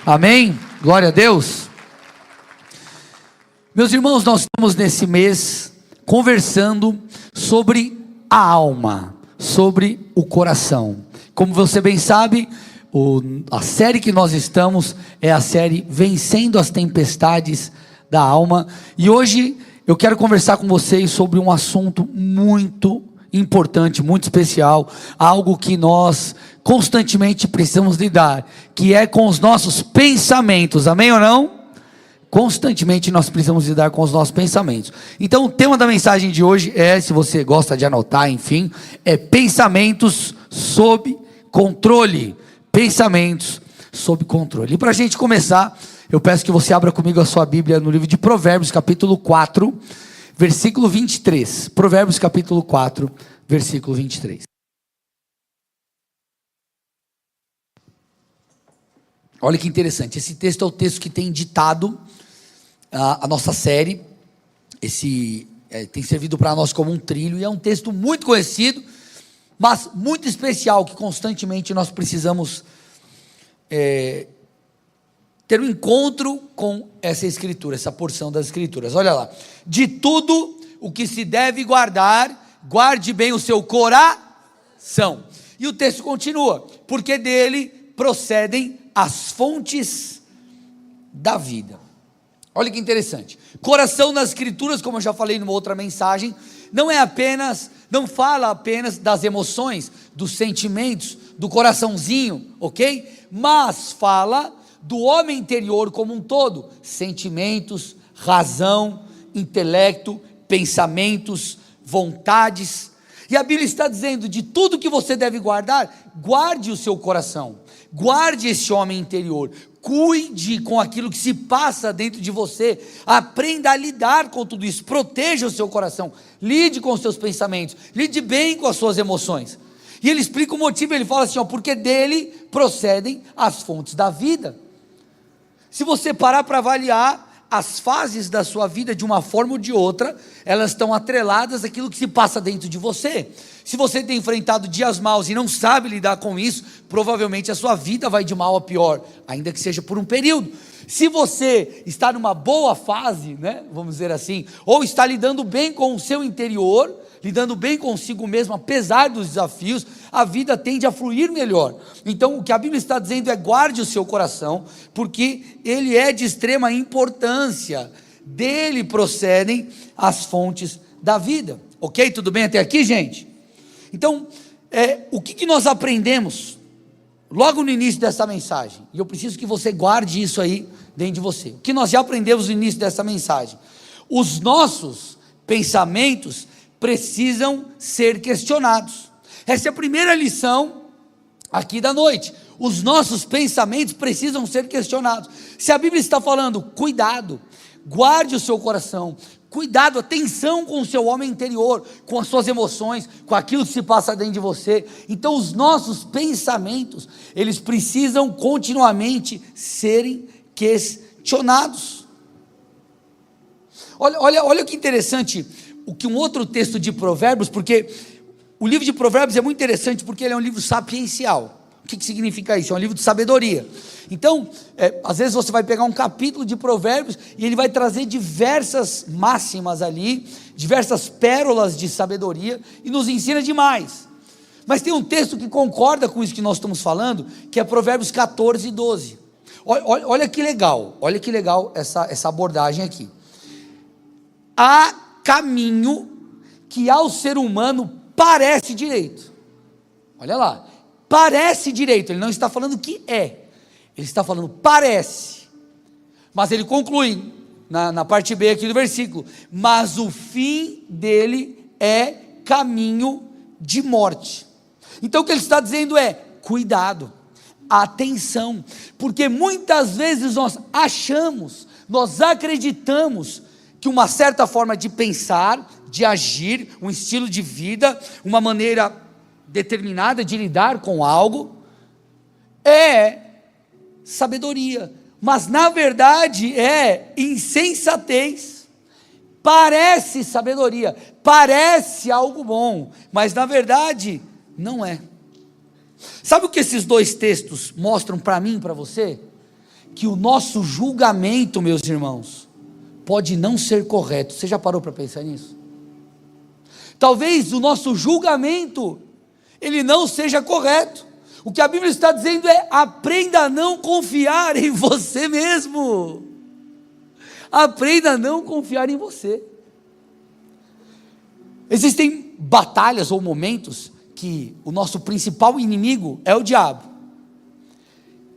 Amém? Glória a Deus. Meus irmãos, nós estamos nesse mês conversando sobre a alma, sobre o coração. Como você bem sabe, a série que nós estamos é a série Vencendo as Tempestades da Alma. E hoje eu quero conversar com vocês sobre um assunto muito importante, muito especial, algo que nós constantemente precisamos lidar, que é com os nossos pensamentos, amém ou não? Constantemente nós precisamos lidar com os nossos pensamentos. Então o tema da mensagem de hoje é, se você gosta de anotar, enfim, é pensamentos sob controle. Pensamentos sob controle. E para a gente começar, eu peço que você abra comigo a sua Bíblia no livro de Provérbios, capítulo 4, versículo 23. Provérbios, capítulo 4, versículo 23. Olha que interessante, esse texto é o texto que tem ditado a nossa série. Tem servido para nós como um trilho, e é um texto muito conhecido, mas muito especial, que constantemente nós precisamos ter um encontro com essa escritura, essa porção das escrituras. Olha lá: de tudo o que se deve guardar, guarde bem o seu coração. E o texto continua: porque dele procedem as fontes da vida. Olha que interessante, coração nas escrituras, como eu já falei numa outra mensagem, não fala apenas das emoções, dos sentimentos, do coraçãozinho, ok? Mas fala do homem interior como um todo: sentimentos, razão, intelecto, pensamentos, vontades. E a Bíblia está dizendo: de tudo que você deve guardar, guarde o seu coração, guarde esse homem interior, cuide com aquilo que se passa dentro de você, aprenda a lidar com tudo isso, proteja o seu coração, lide com os seus pensamentos, lide bem com as suas emoções. E ele explica o motivo, ele fala assim, porque dele procedem as fontes da vida. Se você parar para avaliar as fases da sua vida, de uma forma ou de outra, elas estão atreladas àquilo que se passa dentro de você. Se você tem enfrentado dias maus e não sabe lidar com isso, provavelmente a sua vida vai de mal a pior, ainda que seja por um período. Se você está numa boa fase, vamos dizer assim, ou está lidando bem com o seu interior, lidando bem consigo mesmo, apesar dos desafios, a vida tende a fluir melhor. Então o que a Bíblia está dizendo é: guarde o seu coração, porque ele é de extrema importância, dele procedem as fontes da vida. Ok? Tudo bem até aqui, gente? Então, o que nós aprendemos logo no início dessa mensagem? E eu preciso que você guarde isso aí dentro de você. O que nós já aprendemos no início dessa mensagem? Os nossos pensamentos precisam ser questionados. Essa é a primeira lição aqui da noite. Os nossos pensamentos precisam ser questionados. Se a Bíblia está falando, cuidado, guarde o seu coração, cuidado, atenção com o seu homem interior, com as suas emoções, com aquilo que se passa dentro de você. Então os nossos pensamentos, eles precisam continuamente serem questionados. Olha que interessante, o que um outro texto de Provérbios, porque o livro de Provérbios é muito interessante, porque ele é um livro sapiencial. O que significa isso? É um livro de sabedoria. Então, às vezes você vai pegar um capítulo de Provérbios e ele vai trazer diversas máximas ali, diversas pérolas de sabedoria, e nos ensina demais. Mas tem um texto que concorda com isso que nós estamos falando, que é Provérbios 14, 12. Olha que legal essa abordagem aqui. Há caminho que ao ser humano parece direito. Olha lá, parece direito. Ele não está falando que é, ele está falando parece. Mas ele conclui na parte B aqui do versículo: mas o fim dele é caminho de morte. Então o que ele está dizendo é: cuidado, atenção, porque muitas vezes nós acreditamos que uma certa forma de pensar, de agir, um estilo de vida, uma maneira determinada de lidar com algo, é sabedoria, mas na verdade é insensatez. Parece sabedoria, parece algo bom, mas na verdade não é. Sabe o que esses dois textos mostram para mim e para você? que o nosso julgamento, meus irmãos, pode não ser correto. Você já parou para pensar nisso? Talvez o nosso julgamento, ele não seja correto. O que a Bíblia está dizendo é: aprenda a não confiar em você mesmo. Aprenda a não confiar em você. Existem batalhas ou momentos que o nosso principal inimigo é o diabo.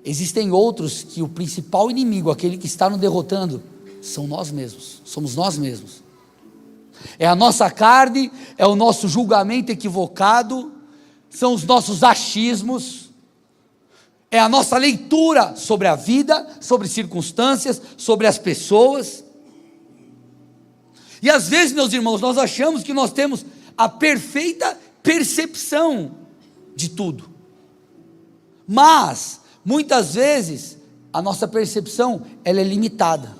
Existem outros que o principal inimigo, aquele que está nos derrotando, são nós mesmos, somos nós mesmos. É a nossa carne, é o nosso julgamento equivocado, são os nossos achismos, é a nossa leitura sobre a vida, sobre circunstâncias, sobre as pessoas. E às vezes, meus irmãos, nós achamos que nós temos a perfeita percepção de tudo, mas muitas vezes a nossa percepção, ela é limitada.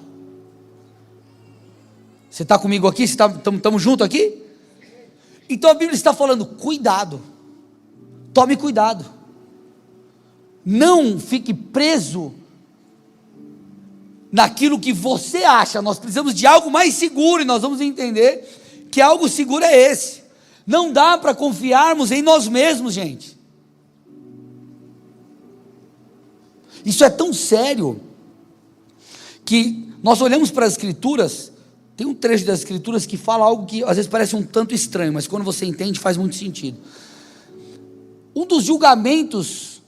Você está comigo aqui? Estamos juntos aqui? Então a Bíblia está falando: cuidado, tome cuidado, não fique preso naquilo que você acha. Nós precisamos de algo mais seguro, e nós vamos entender que algo seguro é esse. Não dá para confiarmos em nós mesmos, gente. Isso é tão sério, que nós olhamos para as Escrituras. Tem um trecho das Escrituras que fala algo que às vezes parece um tanto estranho, mas quando você entende faz muito sentido. Um dos julgamentos,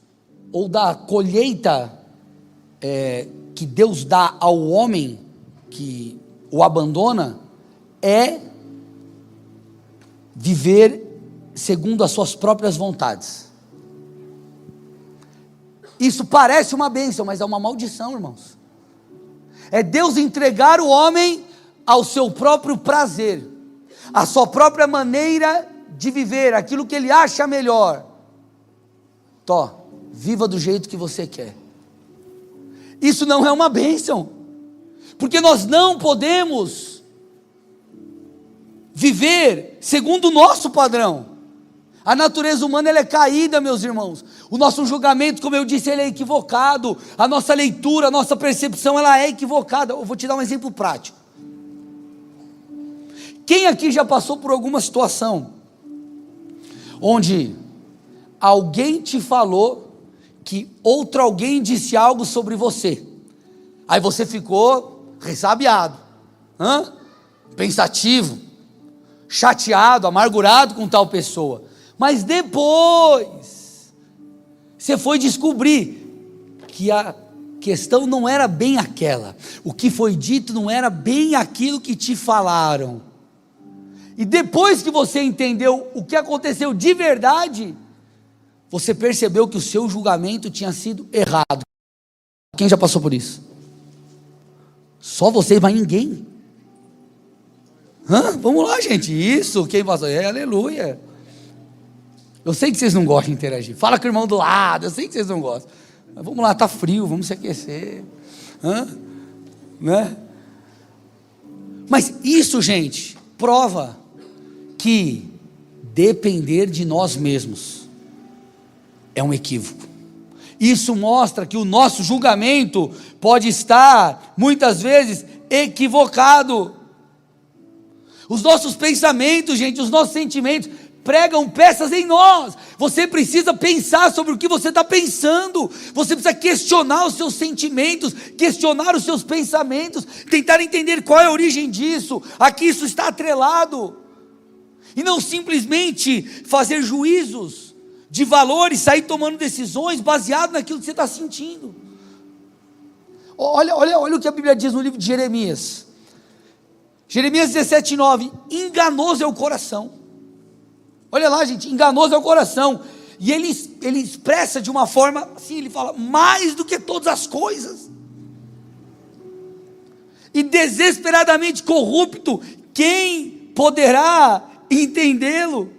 ou da colheita, que Deus dá ao homem que o abandona, é viver segundo as suas próprias vontades. Isso parece uma bênção, mas é uma maldição, irmãos. É Deus entregar o homem ao seu próprio prazer, à sua própria maneira de viver, aquilo que ele acha melhor. Viva do jeito que você quer. Isso não é uma bênção, porque nós não podemos viver segundo o nosso padrão. A natureza humana, ela é caída, meus irmãos. O nosso julgamento, como eu disse, ele é equivocado. A nossa leitura, a nossa percepção, ela é equivocada. Eu vou te dar um exemplo prático. Quem aqui já passou por alguma situação onde alguém te falou que outro alguém disse algo sobre você, aí você ficou ressabiado, pensativo, chateado, amargurado com tal pessoa, mas depois você foi descobrir que a questão não era bem aquela, o que foi dito não era bem aquilo que te falaram, e depois que você entendeu o que aconteceu de verdade, você percebeu que o seu julgamento tinha sido errado. Quem já passou por isso? Só você, mas ninguém. Vamos lá, gente. Isso, quem passou? Aleluia. Eu sei que vocês não gostam de interagir. Fala com o irmão do lado, eu sei que vocês não gostam. Mas vamos lá, está frio, vamos se aquecer. Né? Mas isso, gente, prova que depender de nós mesmos é um equívoco. Isso mostra que o nosso julgamento pode estar, muitas vezes, equivocado. Os nossos pensamentos, gente, os nossos sentimentos, pregam peças em nós. Você precisa pensar sobre o que você está pensando. Você precisa questionar os seus sentimentos, questionar os seus pensamentos, tentar entender qual é a origem disso, a que isso está atrelado. E não simplesmente fazer juízos de valores, sair tomando decisões baseado naquilo que você está sentindo. Olha o que a Bíblia diz no livro de Jeremias. Jeremias 17:9, enganoso é o coração. Olha lá, gente, enganoso é o coração. E ele expressa de uma forma assim, ele fala, mais do que todas as coisas. E desesperadamente corrupto, quem poderá entendê-lo?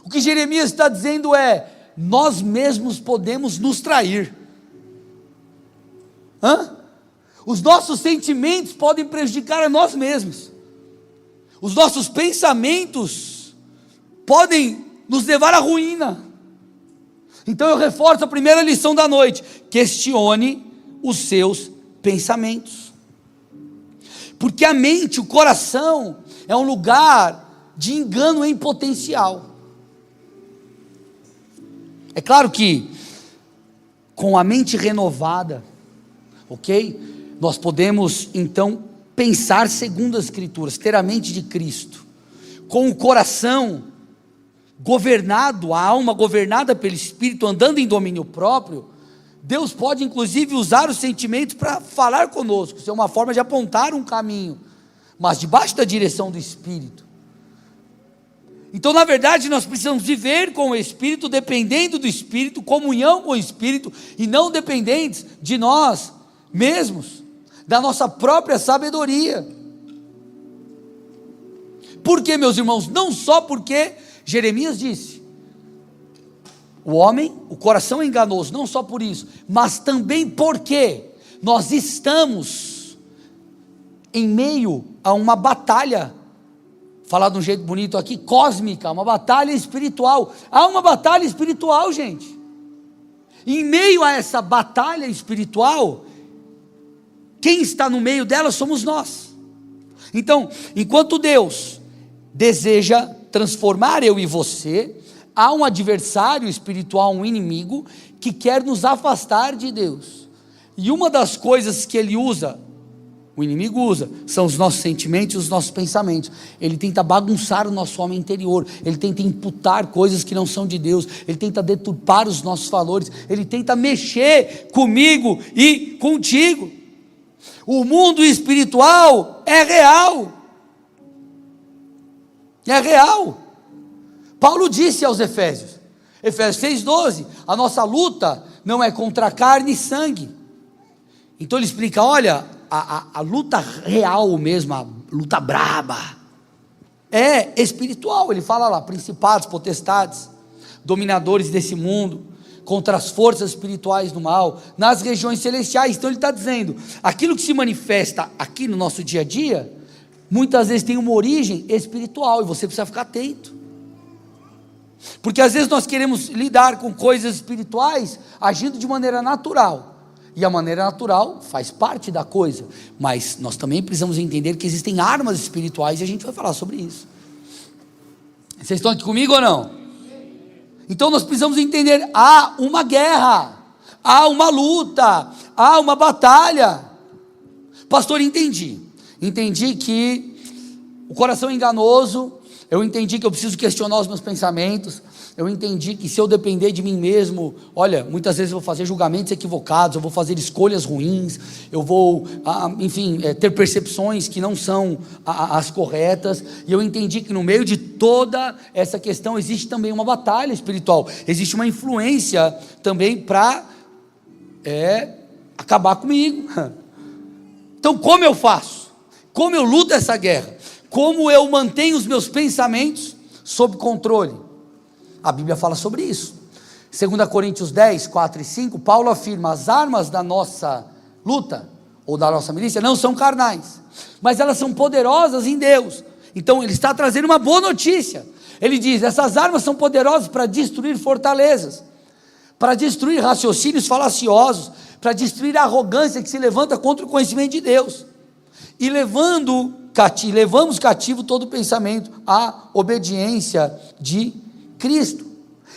O que Jeremias está dizendo é, nós mesmos podemos nos trair. Os nossos sentimentos podem prejudicar a nós mesmos. Os nossos pensamentos podem nos levar à ruína. Então eu reforço a primeira lição da noite: questione os seus pensamentos. Porque a mente, o coração, é um lugar de engano em potencial. É claro que, com a mente renovada, ok? Nós podemos, então, pensar segundo as Escrituras, ter a mente de Cristo, com o coração governado, a alma governada pelo Espírito, andando em domínio próprio. Deus pode inclusive usar os sentimentos para falar conosco, isso é uma forma de apontar um caminho, mas debaixo da direção do Espírito. Então, na verdade, nós precisamos viver com o Espírito, dependendo do Espírito, comunhão com o Espírito, e não dependentes de nós mesmos, da nossa própria sabedoria. Por quê, meus irmãos? Não só porque Jeremias disse, o homem, o coração é enganoso, não só por isso, mas também porque nós estamos em meio a uma batalha, falar de um jeito bonito aqui, cósmica, uma batalha espiritual. Há uma batalha espiritual, gente. Em meio a essa batalha espiritual, quem está no meio dela somos nós. Então, enquanto Deus deseja transformar eu e você, há um adversário espiritual, um inimigo, que quer nos afastar de Deus. E uma das coisas que ele usa, o inimigo usa, são os nossos sentimentos e os nossos pensamentos. Ele tenta bagunçar o nosso homem interior, ele tenta imputar coisas que não são de Deus, ele tenta deturpar os nossos valores, ele tenta mexer comigo e contigo. O mundo espiritual é real. É real. Paulo disse aos Efésios 6,12, a nossa luta não é contra carne e sangue. Então ele explica, olha, a luta real mesmo, a luta braba, é espiritual. Ele fala lá, principados, potestades, dominadores desse mundo, contra as forças espirituais do mal, nas regiões celestiais. Então ele está dizendo, aquilo que se manifesta aqui no nosso dia a dia, muitas vezes tem uma origem espiritual, e você precisa ficar atento, porque às vezes nós queremos lidar com coisas espirituais, agindo de maneira natural, e a maneira natural faz parte da coisa, mas nós também precisamos entender que existem armas espirituais, e a gente vai falar sobre isso. Vocês estão aqui comigo ou não? Então nós precisamos entender, há uma guerra, há uma luta, há uma batalha. Pastor, entendi que o coração é enganoso, eu entendi que eu preciso questionar os meus pensamentos, eu entendi que se eu depender de mim mesmo, olha, muitas vezes eu vou fazer julgamentos equivocados, eu vou fazer escolhas ruins, eu vou, ter percepções que não são as corretas, e eu entendi que no meio de toda essa questão existe também uma batalha espiritual, existe uma influência também para acabar comigo. Então como eu faço? Como eu luto essa guerra? Como eu mantenho os meus pensamentos sob controle? A Bíblia fala sobre isso. 2 Coríntios 10, 4 e 5, Paulo afirma, as armas da nossa luta, ou da nossa milícia, não são carnais, mas elas são poderosas em Deus. Então ele está trazendo uma boa notícia. Ele diz, essas armas são poderosas para destruir fortalezas, para destruir raciocínios falaciosos, para destruir a arrogância que se levanta contra o conhecimento de Deus, e levamos cativo todo pensamento à obediência de Cristo.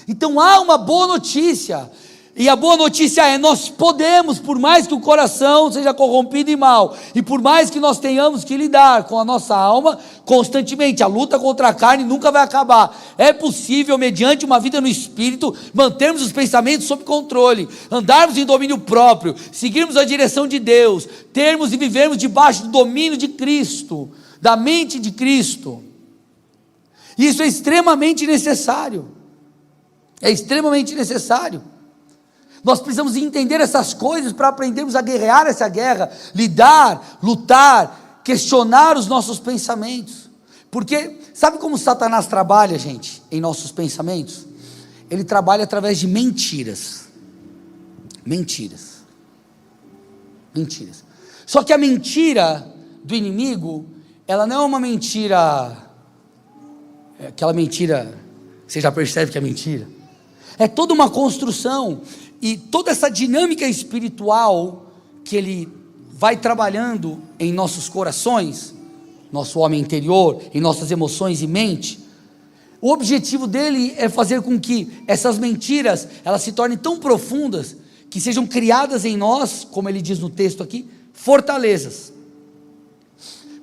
Então há uma boa notícia, e a boa notícia é, nós podemos, por mais que o coração seja corrompido e mal, e por mais que nós tenhamos que lidar com a nossa alma constantemente, a luta contra a carne nunca vai acabar, é possível, mediante uma vida no Espírito, mantermos os pensamentos sob controle, andarmos em domínio próprio, seguirmos a direção de Deus, termos e vivermos debaixo do domínio de Cristo, da mente de Cristo. Isso é extremamente necessário, nós precisamos entender essas coisas para aprendermos a guerrear essa guerra, lidar, lutar, questionar os nossos pensamentos, porque sabe como Satanás trabalha, gente, em nossos pensamentos? Ele trabalha através de mentiras, só que a mentira do inimigo, ela não é uma mentira, aquela mentira, você já percebe que é mentira, é toda uma construção, e toda essa dinâmica espiritual que ele vai trabalhando em nossos corações, nosso homem interior, em nossas emoções e mente, o objetivo dele é fazer com que essas mentiras, elas se tornem tão profundas, que sejam criadas em nós, como ele diz no texto aqui, fortalezas.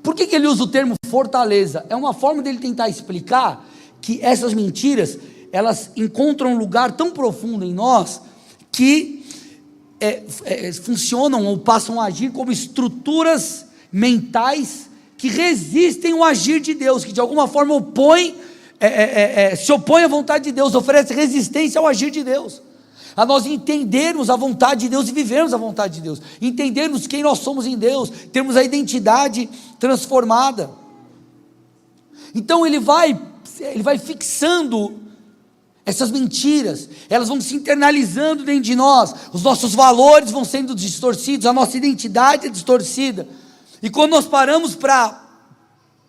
Por que ele usa o termo fortaleza? É uma forma dele tentar explicar que essas mentiras, elas encontram um lugar tão profundo em nós, que funcionam ou passam a agir como estruturas mentais, que resistem ao agir de Deus, que de alguma forma se opõe à vontade de Deus, oferece resistência ao agir de Deus, a nós entendermos a vontade de Deus e vivermos a vontade de Deus, entendermos quem nós somos em Deus, termos a identidade transformada. Então ele vai fixando essas mentiras, elas vão se internalizando dentro de nós, os nossos valores vão sendo distorcidos, a nossa identidade é distorcida, e quando nós paramos para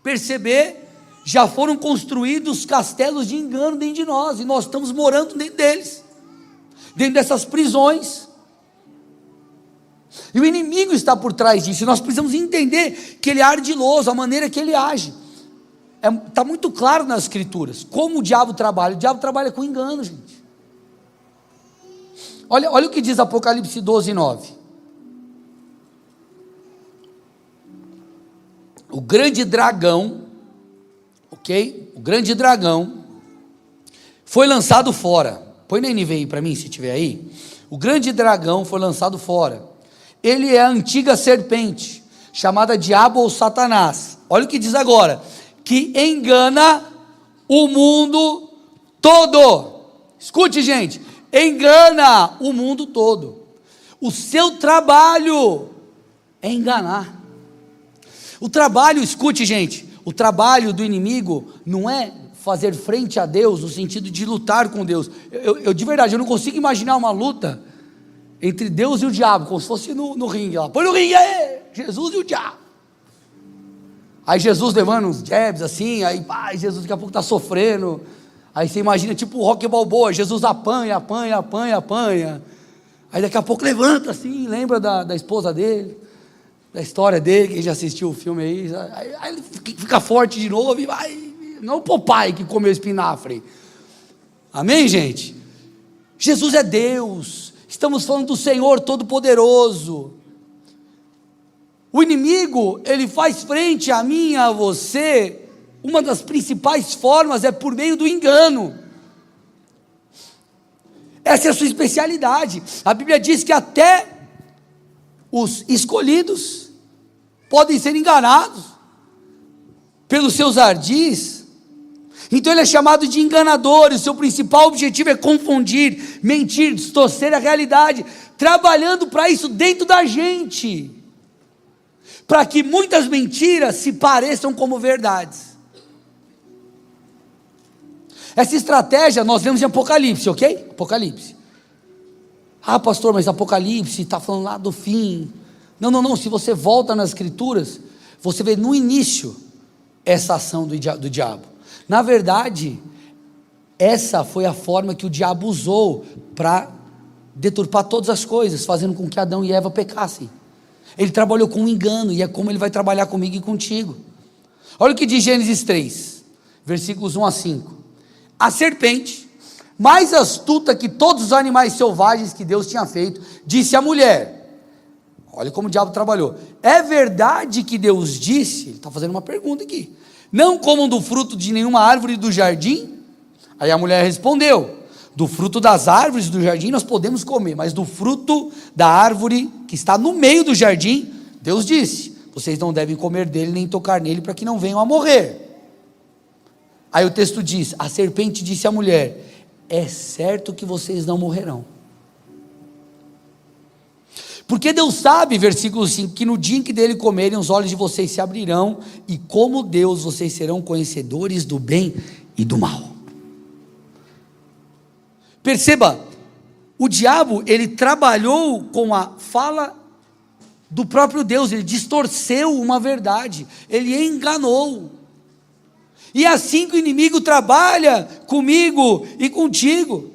perceber, já foram construídos castelos de engano dentro de nós, e nós estamos morando dentro deles, dentro dessas prisões, e o inimigo está por trás disso, e nós precisamos entender que ele é ardiloso, a maneira que ele age, está muito claro nas escrituras, como o diabo trabalha com engano, gente. Olha o que diz Apocalipse 12:9, o grande dragão, o grande dragão foi lançado fora. Põe na NVI para mim, se tiver aí. O grande dragão foi lançado fora. Ele é a antiga serpente, chamada Diabo ou Satanás. Olha o que diz agora: que engana o mundo todo. Escute, gente, engana o mundo todo. O seu trabalho é enganar. O trabalho, escute, gente, o trabalho do inimigo não é fazer frente a Deus, no sentido de lutar com Deus. Eu de verdade, eu não consigo imaginar uma luta entre Deus e o diabo, como se fosse no ringue lá. Põe no ringue aí, Jesus e o diabo. Aí Jesus levando uns jabs assim, aí Jesus daqui a pouco está sofrendo. Aí você imagina tipo o Rocky Balboa, Jesus apanha. Aí daqui a pouco levanta assim, lembra da esposa dele, da história dele, quem já assistiu o filme aí ele fica forte de novo e vai. Não o Popeye que comeu espinafre. Amém, gente? Jesus é Deus. Estamos falando do Senhor Todo-Poderoso. O inimigo, ele faz frente a mim e a você. Uma das principais formas é por meio do engano. Essa é a sua especialidade. A Bíblia diz que até os escolhidos podem ser enganados pelos seus ardis. Então ele é chamado de enganador, e o seu principal objetivo é confundir, mentir, distorcer a realidade, trabalhando para isso dentro da gente, para que muitas mentiras se pareçam como verdades. Essa estratégia nós vemos em Apocalipse, ok? Apocalipse. Ah, pastor, mas Apocalipse está falando lá do fim. Não, se você volta nas escrituras, você vê no início essa ação do diabo. Na verdade, essa foi a forma que o diabo usou para deturpar todas as coisas, fazendo com que Adão e Eva pecassem. Ele trabalhou com um engano, e é como ele vai trabalhar comigo e contigo. Olha o que diz Gênesis 3, versículos 1-5. A serpente, mais astuta que todos os animais selvagens que Deus tinha feito, disse à mulher, olha como o diabo trabalhou, é verdade que Deus disse, ele está fazendo uma pergunta aqui, não comam do fruto de nenhuma árvore do jardim? Aí a mulher respondeu, do fruto das árvores do jardim nós podemos comer, mas do fruto da árvore que está no meio do jardim, Deus disse, vocês não devem comer dele nem tocar nele para que não venham a morrer. Aí o texto diz, a serpente disse à mulher, é certo que vocês não morrerão. Porque Deus sabe, versículo 5, que no dia em que dele comerem, os olhos de vocês se abrirão, e como Deus, vocês serão conhecedores do bem e do mal. Perceba, o diabo, ele trabalhou com a fala do próprio Deus, ele distorceu uma verdade, ele enganou. E é assim que o inimigo trabalha comigo e contigo.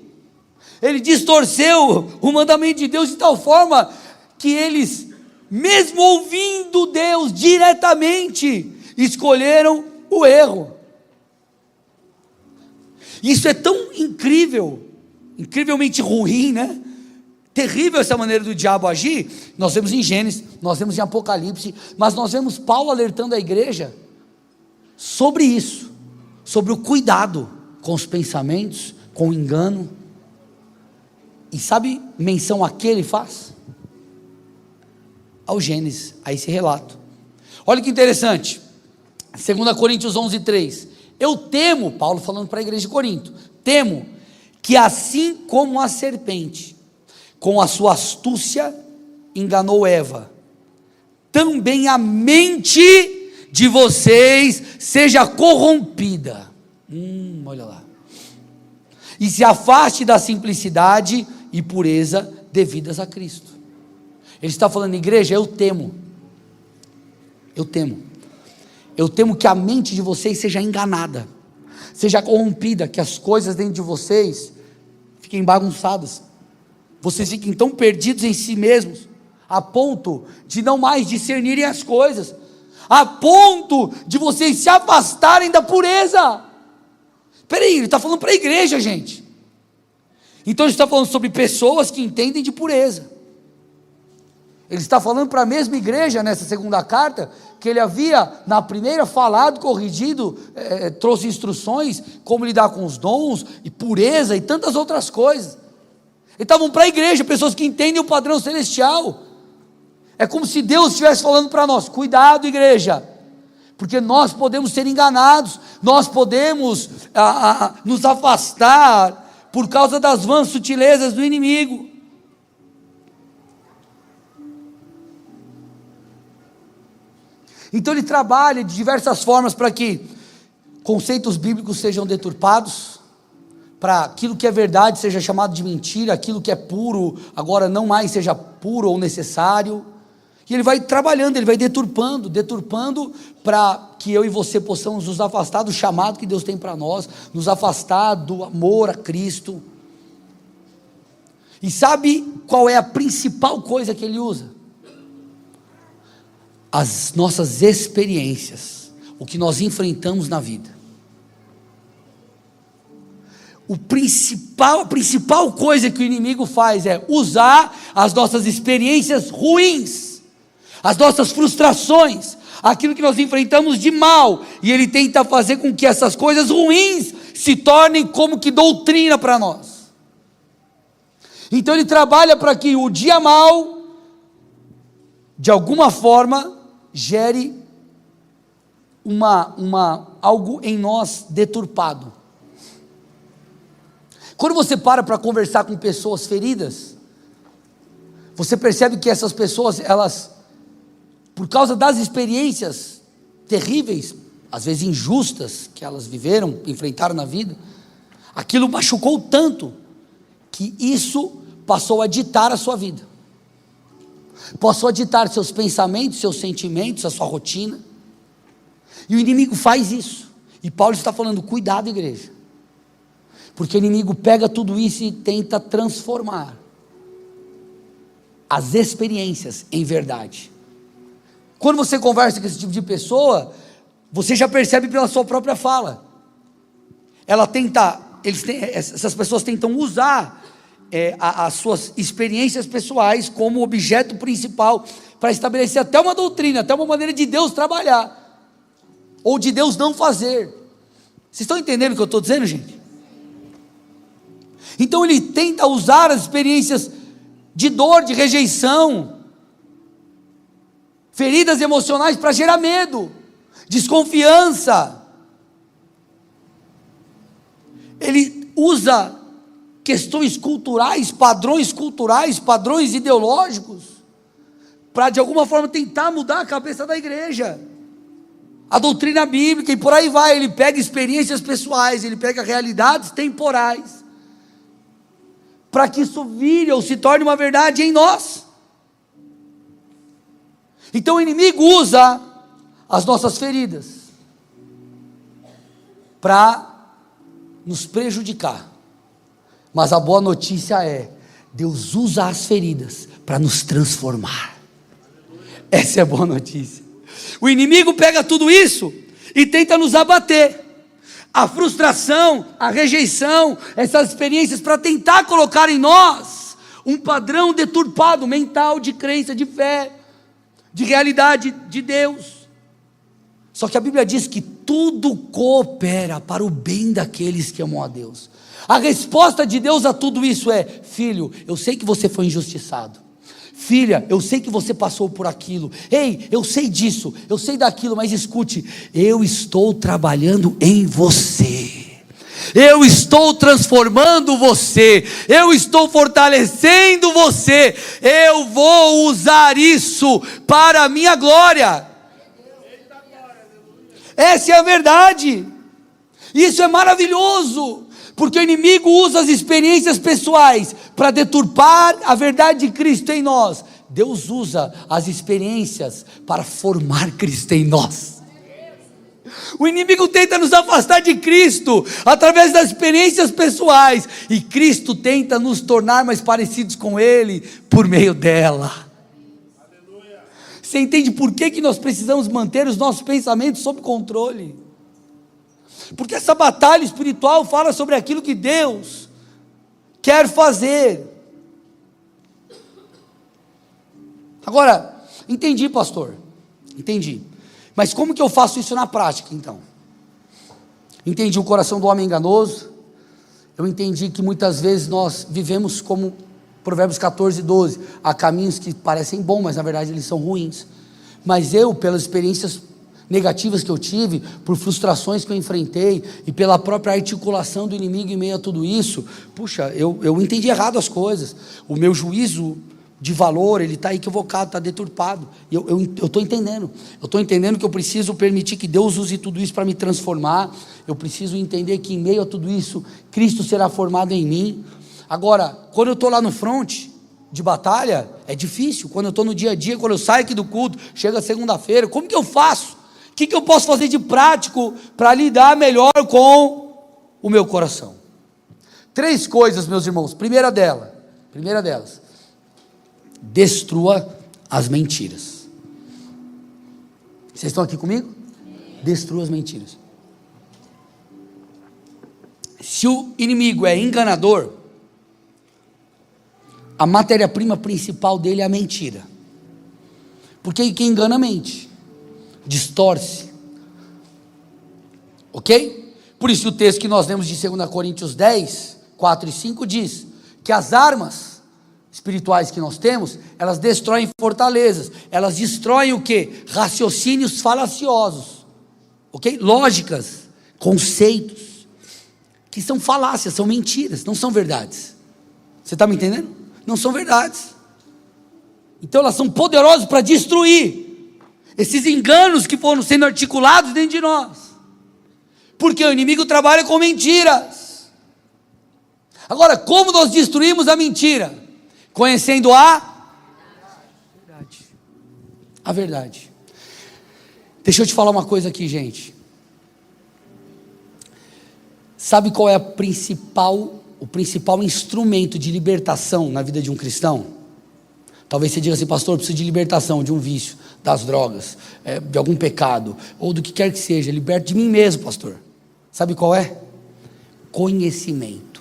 Ele distorceu o mandamento de Deus de tal forma que eles mesmo ouvindo Deus diretamente, escolheram o erro. Isso é tão incrível, incrivelmente ruim, né? Terrível essa maneira do diabo agir. Nós vemos em Gênesis, nós vemos em Apocalipse, mas nós vemos Paulo alertando a igreja sobre isso, sobre o cuidado com os pensamentos, com o engano. E sabe menção a que ele faz? Ao Gênesis, a esse relato. Olha que interessante, 2 Coríntios 11:3, eu temo, Paulo falando para a igreja de Corinto, temo que assim como a serpente, com a sua astúcia, enganou Eva, também a mente de vocês seja corrompida. Olha lá. E se afaste da simplicidade e pureza devidas a Cristo. Ele está falando, igreja, eu temo que a mente de vocês seja enganada, seja corrompida, que as coisas dentro de vocês fiquem bagunçadas, vocês fiquem tão perdidos em si mesmos, a ponto de não mais discernirem as coisas, a ponto de vocês se afastarem da pureza. Peraí, ele está falando para a igreja, gente. Então ele está falando sobre pessoas que entendem de pureza. Ele está falando para a mesma igreja, nessa segunda carta, que ele havia, na primeira, falado, corrigido, trouxe instruções, como lidar com os dons, e pureza, e tantas outras coisas. Eles estavam para a igreja, pessoas que entendem o padrão celestial. É como se Deus estivesse falando para nós, cuidado, igreja, porque nós podemos ser enganados, nós podemos nos afastar, por causa das vãs sutilezas do inimigo. Então ele trabalha de diversas formas para que conceitos bíblicos sejam deturpados, para aquilo que é verdade seja chamado de mentira, aquilo que é puro agora não mais seja puro ou necessário, e ele vai trabalhando, ele vai deturpando, para que eu e você possamos nos afastar do chamado que Deus tem para nós, nos afastar do amor a Cristo. E sabe qual é a principal coisa que ele usa? As nossas experiências, o que nós enfrentamos na vida. A principal coisa que o inimigo faz é usar as nossas experiências ruins, as nossas frustrações, aquilo que nós enfrentamos de mal, e ele tenta fazer com que essas coisas ruins se tornem como que doutrina para nós. Então ele trabalha para que o dia mal, de alguma forma, gere algo em nós deturpado. Quando você para conversar com pessoas feridas, você percebe que essas pessoas, elas, por causa das experiências terríveis, às vezes injustas, que elas viveram, enfrentaram na vida, aquilo machucou tanto, que isso passou a ditar a sua vida, passou a ditar seus pensamentos, seus sentimentos, a sua rotina, e o inimigo faz isso, e Paulo está falando, cuidado, igreja, porque o inimigo pega tudo isso e tenta transformar as experiências em verdade. Quando você conversa com esse tipo de pessoa, você já percebe pela sua própria fala, essas pessoas tentam usar as suas experiências pessoais como objeto principal, para estabelecer até uma doutrina, até uma maneira de Deus trabalhar, ou de Deus não fazer. Vocês estão entendendo o que eu estou dizendo, gente? Então ele tenta usar as experiências de dor, de rejeição, feridas emocionais, para gerar medo, desconfiança. Ele usa questões culturais, padrões ideológicos, para de alguma forma tentar mudar a cabeça da igreja, a doutrina bíblica, e por aí vai. Ele pega experiências pessoais, ele pega realidades temporais, para que isso vire ou se torne uma verdade em nós. Então o inimigo usa as nossas feridas para nos prejudicar, mas a boa notícia é, Deus usa as feridas para nos transformar. Essa é a boa notícia. O inimigo pega tudo isso e tenta nos abater. A frustração, a rejeição, essas experiências para tentar colocar em nós um padrão deturpado, mental, de crença, de fé, de realidade de Deus. Só que a Bíblia diz que tudo coopera para o bem daqueles que amam a Deus. A resposta de Deus a tudo isso é: filho, eu sei que você foi injustiçado. Filha, eu sei que você passou por aquilo. Ei, eu sei disso, eu sei daquilo, mas escute, eu estou trabalhando em você. Eu estou transformando você. Eu estou fortalecendo você. Eu vou usar isso para a minha glória. Essa é a verdade. Isso é maravilhoso. Porque o inimigo usa as experiências pessoais para deturpar a verdade de Cristo em nós. Deus usa as experiências para formar Cristo em nós. O inimigo tenta nos afastar de Cristo através das experiências pessoais, e Cristo tenta nos tornar mais parecidos com Ele por meio dela. Você entende por que nós precisamos manter os nossos pensamentos sob controle? Porque essa batalha espiritual fala sobre aquilo que Deus quer fazer. Agora, entendi, pastor, entendi. Mas como que eu faço isso na prática, então? Entendi o coração do homem enganoso. Eu entendi que muitas vezes nós vivemos como Provérbios 14, 12. Há caminhos que parecem bons, mas na verdade eles são ruins. Mas eu, pelas experiências negativas que eu tive, por frustrações que eu enfrentei, e pela própria articulação do inimigo em meio a tudo isso, puxa, eu entendi errado as coisas. O meu juízo de valor, ele está equivocado, está deturpado. Eu estou entendendo. Eu estou entendendo que eu preciso permitir que Deus use tudo isso para me transformar. Eu preciso entender que em meio a tudo isso, Cristo será formado em mim. Agora, quando eu estou lá no front de batalha, é difícil. Quando eu estou no dia a dia, quando eu saio aqui do culto, chega segunda-feira, como que eu faço? O que eu posso fazer de prático para lidar melhor com o meu coração? 3 coisas, meus irmãos. Primeira delas, destrua as mentiras. Vocês estão aqui comigo? Destrua as mentiras. Se o inimigo é enganador, a matéria-prima principal dele é a mentira. Porque quem engana mente, distorce, ok? Por isso o texto que nós lemos de 2 Coríntios 10, 4 e 5 diz que as armas espirituais que nós temos, elas destroem fortalezas, elas destroem o quê? Raciocínios falaciosos, ok? Lógicas, conceitos, que são falácias, são mentiras, não são verdades. Você está me entendendo? Não são verdades. Então elas são poderosas para destruir esses enganos que foram sendo articulados dentro de nós, porque o inimigo trabalha com mentiras. Agora, como nós destruímos a mentira? Conhecendo a verdade. Deixa eu te falar uma coisa aqui, gente. Sabe qual é o principal instrumento de libertação na vida de um cristão? Talvez você diga assim: pastor, eu preciso de libertação de um vício, das drogas, de algum pecado, ou do que quer que seja. Liberto de mim mesmo, pastor. Sabe qual é? Conhecimento.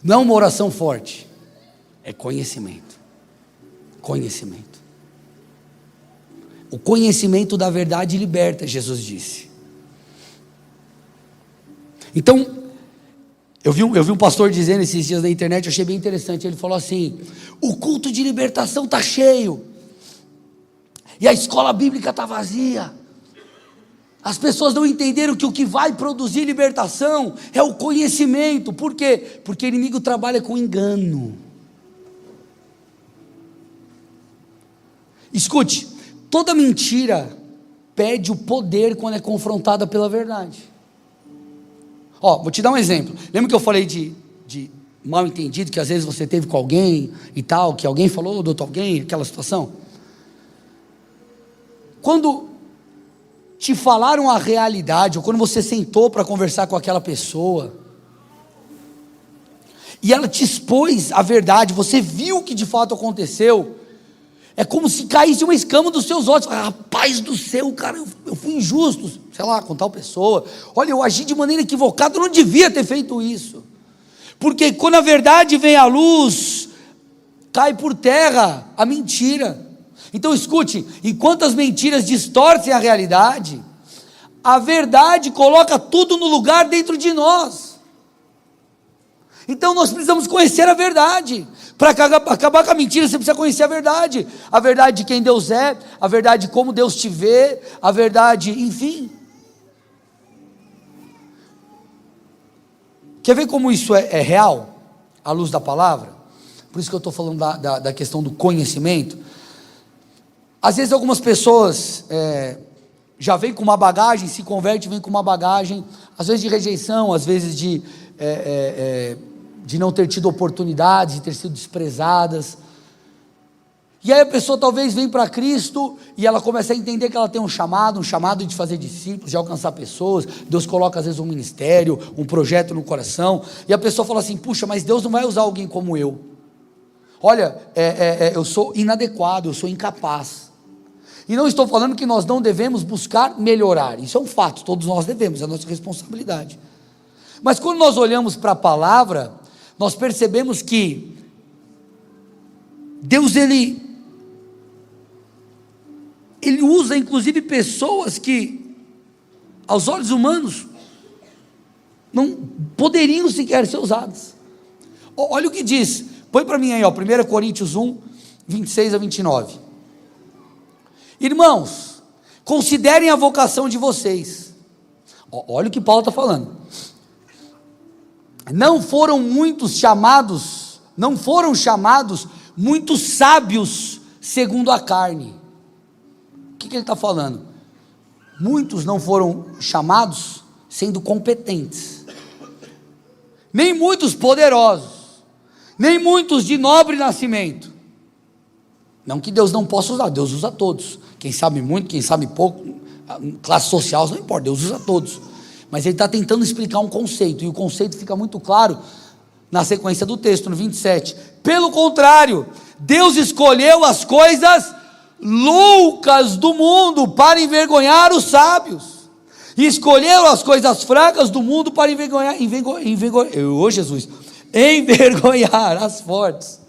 Não uma oração forte, é conhecimento. Conhecimento. O conhecimento da verdade liberta, Jesus disse. Então, eu vi um pastor dizendo esses dias na internet, eu achei bem interessante. Ele falou assim: o culto de libertação está cheio, e a escola bíblica está vazia. As pessoas não entenderam que o que vai produzir libertação é o conhecimento. Por quê? Porque o inimigo trabalha com engano. Escute, toda mentira perde o poder quando é confrontada pela verdade. Vou te dar um exemplo. Lembra que eu falei de mal entendido, que às vezes você teve com alguém e tal, que alguém falou do outro alguém, aquela situação? Quando te falaram a realidade, ou quando você sentou para conversar com aquela pessoa, e ela te expôs a verdade, você viu o que de fato aconteceu, É como se caísse uma escama dos seus olhos. Rapaz do céu, cara, eu fui injusto, sei lá, com tal pessoa. Olha, eu agi de maneira equivocada, eu não devia ter feito isso. Porque quando a verdade vem à luz, cai por terra a mentira. Então escute, enquanto as mentiras distorcem a realidade, a verdade coloca tudo no lugar dentro de nós. Então nós precisamos conhecer a verdade. Para acabar com a mentira, você precisa conhecer a verdade de quem Deus é, a verdade de como Deus te vê, a verdade, enfim. Quer ver como isso é real, à luz da palavra? Por isso que eu estou falando da questão do conhecimento. Às vezes algumas pessoas já vêm com uma bagagem, se convertem, vêm com uma bagagem, às vezes de rejeição, às vezes de não ter tido oportunidades, de ter sido desprezadas. E aí a pessoa talvez vem para Cristo e ela começa a entender que ela tem um chamado de fazer discípulos, de alcançar pessoas. Deus coloca às vezes um ministério, um projeto no coração, e a pessoa fala assim: puxa, mas Deus não vai usar alguém como eu. Olha, eu sou inadequado, eu sou incapaz. E não estou falando que nós não devemos buscar melhorar, isso é um fato, todos nós devemos, é a nossa responsabilidade. Mas quando nós olhamos para a palavra, nós percebemos que Deus, ele usa inclusive pessoas que aos olhos humanos não poderiam sequer ser usadas. Olha o que diz, põe para mim aí, 1 Coríntios 1, 26 a 29. Irmãos, considerem a vocação de vocês. Olha o que Paulo está falando. Não foram chamados muitos sábios segundo a carne. O que ele está falando? Muitos não foram chamados sendo competentes, nem muitos poderosos, nem muitos de nobre nascimento. Não que Deus não possa usar, Deus usa todos. Quem sabe muito, quem sabe pouco, classe social, não importa, Deus usa todos. Mas ele está tentando explicar um conceito, e o conceito fica muito claro na sequência do texto, no 27. Pelo contrário, Deus escolheu as coisas loucas do mundo para envergonhar os sábios, e escolheu as coisas fracas do mundo para envergonhar as fortes.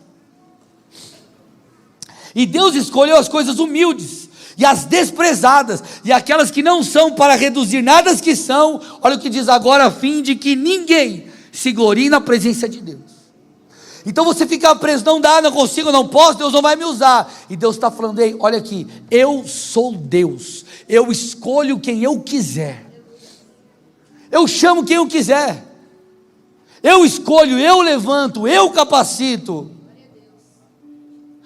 E Deus escolheu as coisas humildes e as desprezadas, e aquelas que não são, para reduzir nada as que são. Olha o que diz agora: a fim de que ninguém se glorie na presença de Deus. Então você fica preso, não dá, não consigo, não posso, Deus não vai me usar. E Deus está falando: ei, olha aqui, eu sou Deus, eu escolho quem eu quiser, eu chamo quem eu quiser, eu escolho, eu levanto, eu capacito.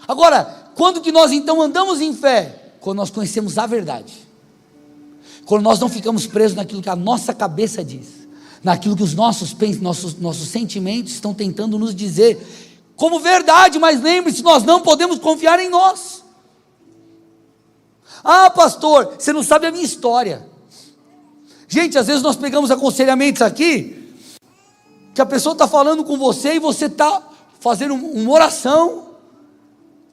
Agora, quando que nós então andamos em fé? Quando nós conhecemos a verdade, quando nós não ficamos presos naquilo que a nossa cabeça diz, naquilo que os nossos sentimentos estão tentando nos dizer como verdade. Mas lembre-se, nós não podemos confiar em nós. Ah, pastor, você não sabe a minha história. Gente, às vezes nós pegamos aconselhamentos aqui, que a pessoa está falando com você e você está fazendo uma oração,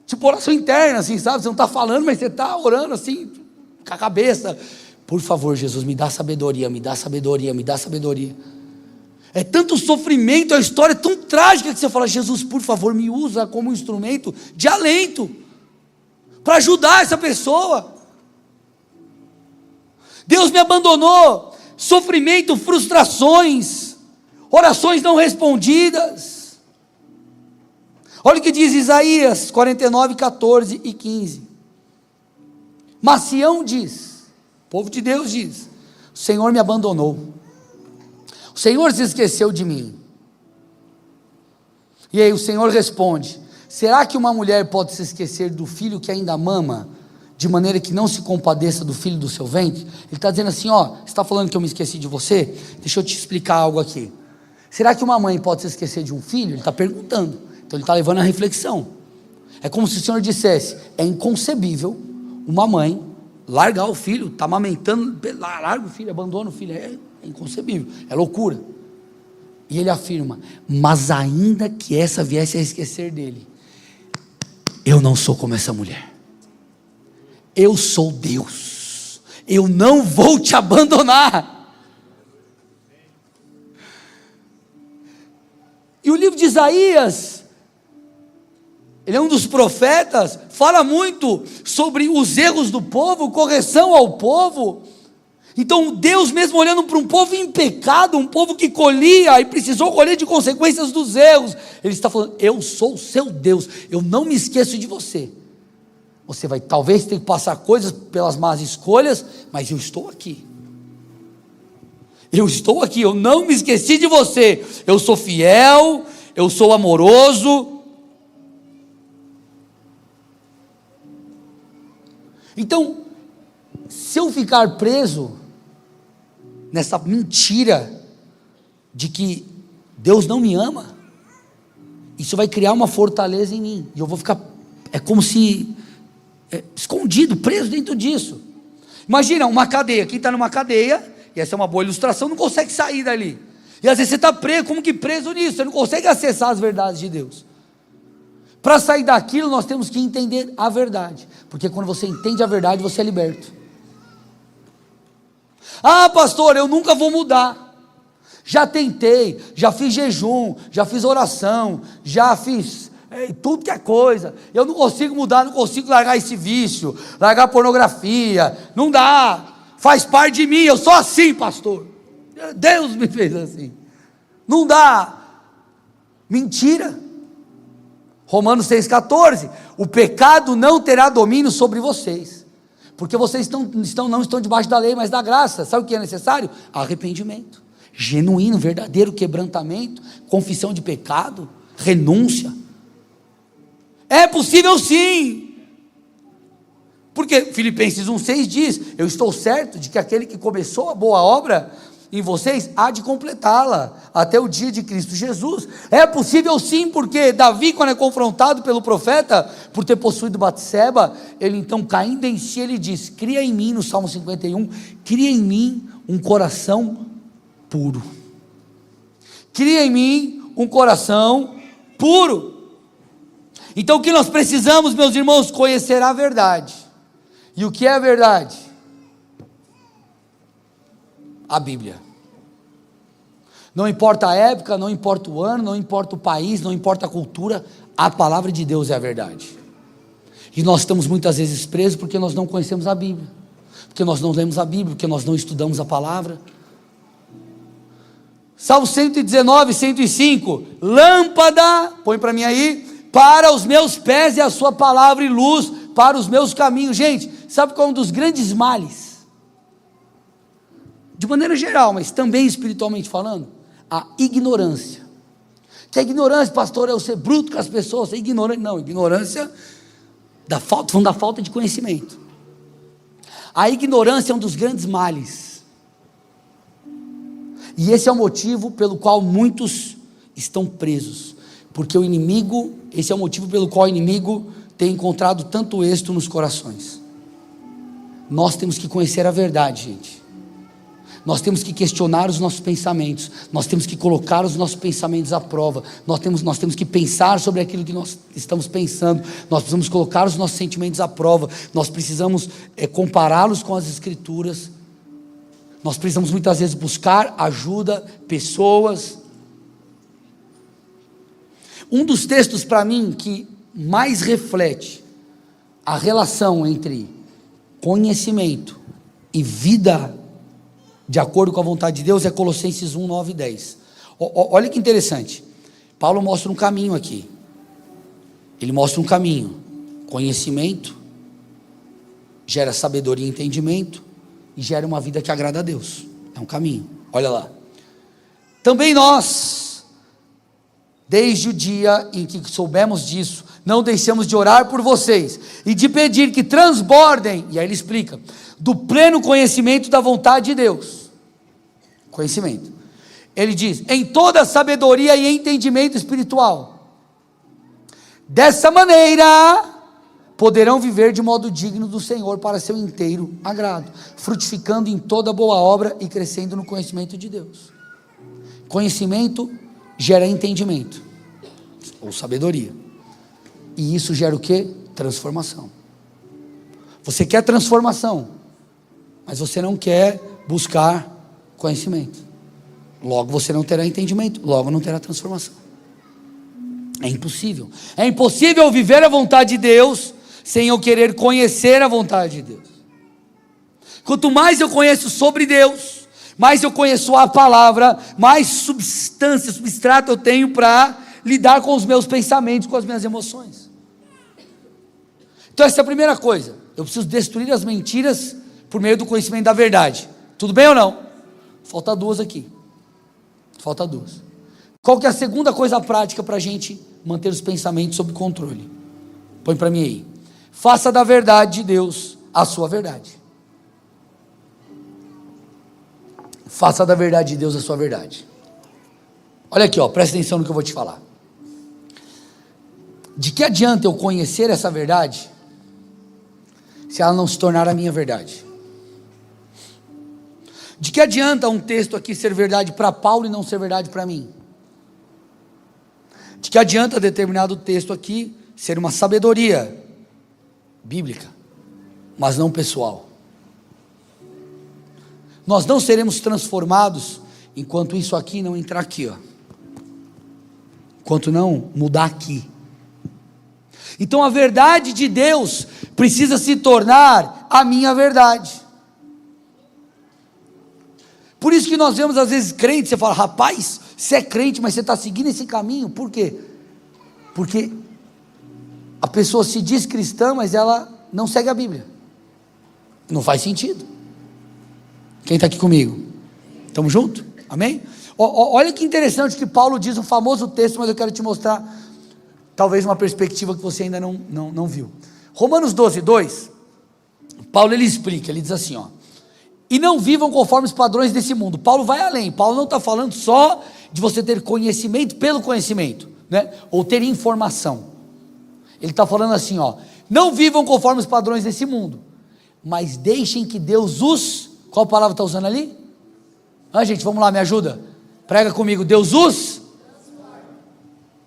tipo oração interna, assim, sabe? Você não está falando, mas você está orando assim, com a cabeça: por favor, Jesus, me dá sabedoria, me dá sabedoria, me dá sabedoria. É tanto sofrimento, a história é tão trágica, que você fala: Jesus, por favor, me usa como instrumento de alento, para ajudar essa pessoa. Deus me abandonou, sofrimento, frustrações, orações não respondidas. Olha o que diz Isaías 49, 14 e 15. Mas Sião diz, o povo de Deus diz: o Senhor me abandonou, o Senhor se esqueceu de mim. E aí o Senhor responde: será que uma mulher pode se esquecer do filho que ainda mama, de maneira que não se compadeça do filho do seu ventre? Ele está dizendo assim: você está falando que eu me esqueci de você? Deixa eu te explicar algo aqui. Será que uma mãe pode se esquecer de um filho? Ele está perguntando. Então ele está levando a reflexão. É como se o Senhor dissesse: é inconcebível uma mãe largar o filho, está amamentando, larga o filho, abandona o filho, é inconcebível, é loucura. E ele afirma: mas ainda que essa viesse a esquecer dele, eu não sou como essa mulher. eu sou Deus, eu não vou te abandonar. E o livro de Isaías, ele é um dos profetas, fala muito sobre os erros do povo, correção ao povo. Então Deus, mesmo olhando para um povo em pecado, um povo que colhia e precisou colher de consequências dos erros, Ele está falando: eu sou o seu Deus, eu não me esqueço de você. Você vai talvez ter que passar coisas pelas más escolhas, mas eu estou aqui. Eu estou aqui, eu não me esqueci de você. Eu sou fiel, eu sou amoroso. Então, se eu ficar preso nessa mentira de que Deus não me ama, isso vai criar uma fortaleza em mim, e eu vou ficar, é como se, escondido, preso dentro disso. Imagina uma cadeia, quem está numa cadeia, e essa é uma boa ilustração, não consegue sair dali, e às vezes você está preso, como que preso nisso, você não consegue acessar as verdades de Deus. Para sair daquilo, nós temos que entender a verdade, porque quando você entende a verdade, você é liberto. Ah, pastor, eu nunca vou mudar. Já tentei, já fiz jejum, já fiz oração, já fiz tudo que é coisa. Eu não consigo mudar, não consigo largar esse vício, largar pornografia. Não dá, faz parte de mim, eu sou assim, pastor. Deus me fez assim. Não dá. Mentira. Romanos 6,14: o pecado não terá domínio sobre vocês, porque vocês não estão debaixo da lei, mas da graça. Sabe o que é necessário? Arrependimento, genuíno, verdadeiro quebrantamento, confissão de pecado, renúncia. É possível sim, porque Filipenses 1,6 diz: eu estou certo de que aquele que começou a boa obra em vocês há de completá-la até o dia de Cristo Jesus. É possível sim, porque Davi, quando é confrontado pelo profeta por ter possuído Batseba, ele então, caindo em si, ele diz: cria em mim, no Salmo 51, cria em mim um coração puro, cria em mim um coração puro. Então o que nós precisamos, meus irmãos, conhecer a verdade. E o que é a verdade? A Bíblia. Não importa a época, não importa o ano, não importa o país, não importa a cultura, a palavra de Deus é a verdade. E nós estamos muitas vezes presos porque nós não conhecemos a Bíblia, porque nós não lemos a Bíblia, porque nós não estudamos a palavra. Salmo 119, 105: lâmpada, põe para mim aí, para os meus pés é a sua palavra e luz para os meus caminhos. Gente, sabe qual é um dos grandes males? De maneira geral, mas também espiritualmente falando, a ignorância. Que a ignorância, pastor, é eu ser bruto com as pessoas, ser ignorante. Não, ignorância da falta de conhecimento. A ignorância é um dos grandes males. E esse é o motivo pelo qual muitos estão presos. Porque o inimigo, esse é o motivo pelo qual o inimigo tem encontrado tanto êxito nos corações. Nós temos que conhecer a verdade, gente. Nós temos que questionar os nossos pensamentos, nós temos que colocar os nossos pensamentos à prova, nós temos que pensar sobre aquilo que nós estamos pensando, nós precisamos colocar os nossos sentimentos à prova, nós precisamos compará-los com as Escrituras, nós precisamos muitas vezes buscar ajuda, pessoas. Um dos textos para mim que mais reflete a relação entre conhecimento e vida de acordo com a vontade de Deus é Colossenses 1, 9 e 10. Olha que interessante, Paulo mostra um caminho aqui, ele mostra um caminho: conhecimento gera sabedoria e entendimento, e gera uma vida que agrada a Deus, é um caminho. Olha lá: também nós, desde o dia em que soubemos disso, não deixamos de orar por vocês, e de pedir que transbordem, e aí ele explica, do pleno conhecimento da vontade de Deus. Conhecimento. Ele diz, em toda sabedoria e entendimento espiritual. Dessa maneira, poderão viver de modo digno do Senhor para seu inteiro agrado, frutificando em toda boa obra e crescendo no conhecimento de Deus. Conhecimento gera entendimento, ou sabedoria. E isso gera o quê? Transformação. Você quer transformação, mas você não quer buscar conhecimento. Logo você não terá entendimento, logo não terá transformação. É impossível. É impossível viver a vontade de Deus sem eu querer conhecer a vontade de Deus. Quanto mais eu conheço sobre Deus, mais eu conheço a palavra, mais substância, substrato eu tenho para lidar com os meus pensamentos, com as minhas emoções. Então essa é a primeira coisa. Eu preciso destruir as mentiras por meio do conhecimento da verdade. Tudo bem ou não? Falta duas aqui. Falta duas. Qual que é a segunda coisa prática para a gente manter os pensamentos sob controle? Põe para mim aí. Faça da verdade de Deus a sua verdade. Faça da verdade de Deus a sua verdade. Olha aqui, ó, presta atenção no que eu vou te falar. De que adianta eu conhecer essa verdade se ela não se tornar a minha verdade? De que adianta um texto aqui ser verdade para Paulo e não ser verdade para mim? De que adianta determinado texto aqui ser uma sabedoria bíblica, mas não pessoal? Nós não seremos transformados enquanto isso aqui não entrar aqui, ó. Enquanto não mudar aqui. Então a verdade de Deus precisa se tornar a minha verdade. Por isso que nós vemos às vezes crentes, você fala, rapaz, você é crente, mas você está seguindo esse caminho, por quê? Porque a pessoa se diz cristã, mas ela não segue a Bíblia. Não faz sentido. Quem está aqui comigo? Estamos juntos? Amém? Olha que interessante que Paulo diz, um famoso texto, mas eu quero te mostrar talvez uma perspectiva que você ainda não viu. Romanos 12, 2, Paulo ele explica, ele diz assim, ó, e não vivam conforme os padrões desse mundo. Paulo vai além, Paulo não está falando só de você ter conhecimento pelo conhecimento, né? Ou ter informação. Ele está falando assim, ó, não vivam conforme os padrões desse mundo, mas deixem que Deus os, qual palavra está usando ali? Gente, vamos lá, me ajuda, prega comigo, Deus os